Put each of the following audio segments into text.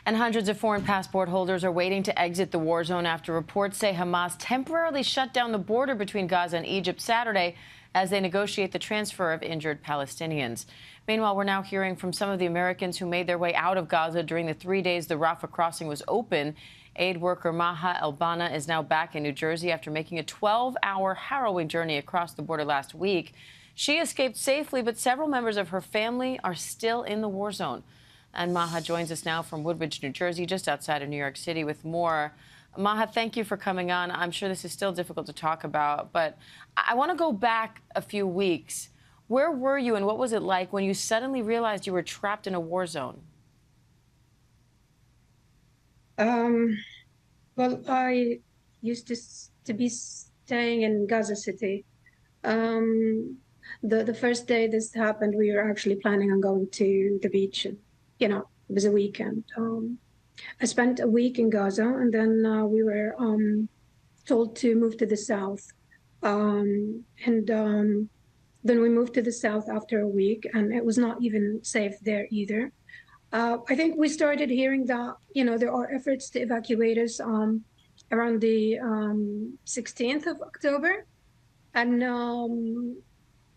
And hundreds of foreign passport holders are waiting to exit the war zone after reports say Hamas temporarily shut down the border between Gaza and Egypt Saturday as they negotiate the transfer of injured Palestinians. Meanwhile, we're now hearing from some of the Americans who made their way out of Gaza during the 3 days the Rafah crossing was open. Aid worker Maha Elbanna is now back in New Jersey after making a 12-hour harrowing journey across the border last week. She escaped safely, but several members of her family are still in the war zone. And Maha joins us now from Woodbridge, New Jersey, just outside of New York City, with more. Maha, thank you for coming on. I'm sure this is still difficult to talk about, but I want to go back a few weeks. Where were you and what was it like when you suddenly realized you were trapped in a war zone? Well, I used to be staying in Gaza City. The first day this happened, we were actually planning on going to the beach. And, it was a weekend. I spent a week in Gaza, and then we were told to move to the south. Then we moved to the south after a week, and it was not even safe there either. I think we started hearing that, there are efforts to evacuate us around the 16th of October. And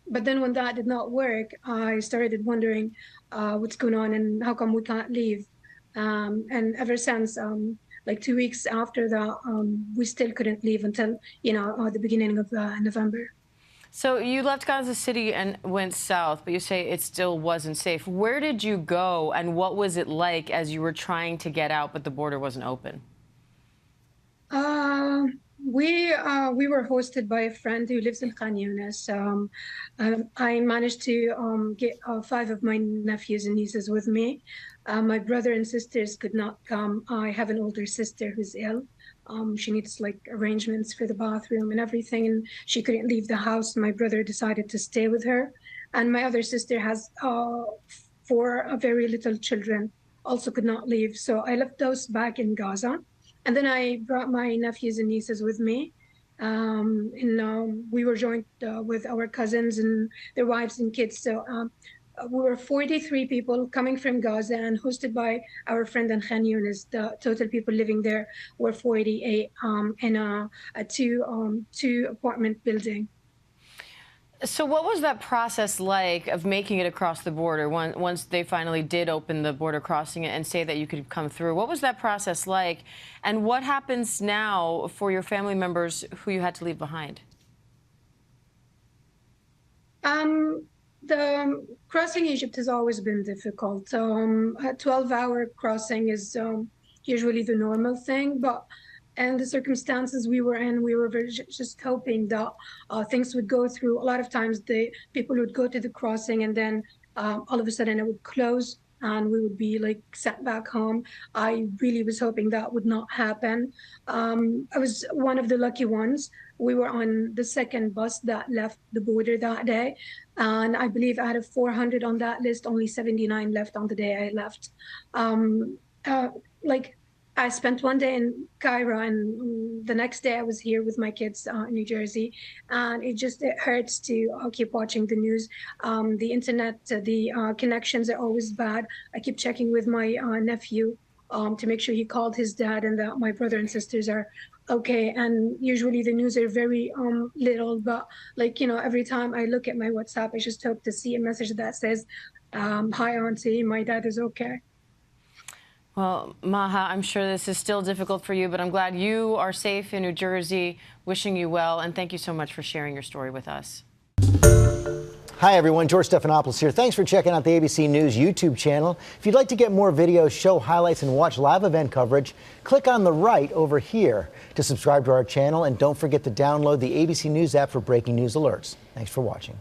but then when that did not work, I started wondering what's going on and how come we can't leave. And ever since, like 2 weeks after that, we still couldn't leave until, the beginning of November. So you left Gaza City and went south, but you say it still wasn't safe. Where did you go, and what was it like as you were trying to get out, but the border wasn't open? We were hosted by a friend who lives in Khan Yunis. I managed to get 5 of my nephews and nieces with me. My brother and sisters could not come. I have an older sister who's ill. She needs arrangements for the bathroom and everything, and she couldn't leave the house. My brother decided to stay with her, and my other sister has 4 very little children, also could not leave. So I left those back in Gaza. And then I brought my nephews and nieces with me. We were joined with our cousins and their wives and kids. So we were 43 people coming from Gaza and hosted by our friend in Khan Yunis. The total people living there were 48 in a two apartment building. So what was that process like of making it across the border once they finally did open the border crossing and say that you could come through? What was that process like? And what happens now for your family members who you had to leave behind? The crossing Egypt has always been difficult. A 12-hour crossing is usually the normal thing, but and the circumstances we were in, we were just hoping that things would go through. A lot of times the people would go to the crossing and then all of a sudden it would close and we would be sent back home. I really was hoping that would not happen. I was one of the lucky ones. We were on the second bus that left the border that day. And I believe out of 400 on that list, only 79 left on the day I left. I spent one day in Cairo, and the next day I was here with my kids in New Jersey, and it hurts to keep watching the news. The internet, the connections are always bad. I keep checking with my nephew to make sure he called his dad and that my brother and sisters are okay. And usually the news are very little, but every time I look at my WhatsApp, I just hope to see a message that says, "Hi, Auntie, my dad is okay." Well, Maha, I'm sure this is still difficult for you, but I'm glad you are safe in New Jersey. Wishing you well, and thank you so much for sharing your story with us. Hi, everyone. George Stephanopoulos here. Thanks for checking out the ABC News YouTube channel. If you'd like to get more videos, show highlights, and watch live event coverage, click on the right over here to subscribe to our channel. And don't forget to download the ABC News app for breaking news alerts. Thanks for watching.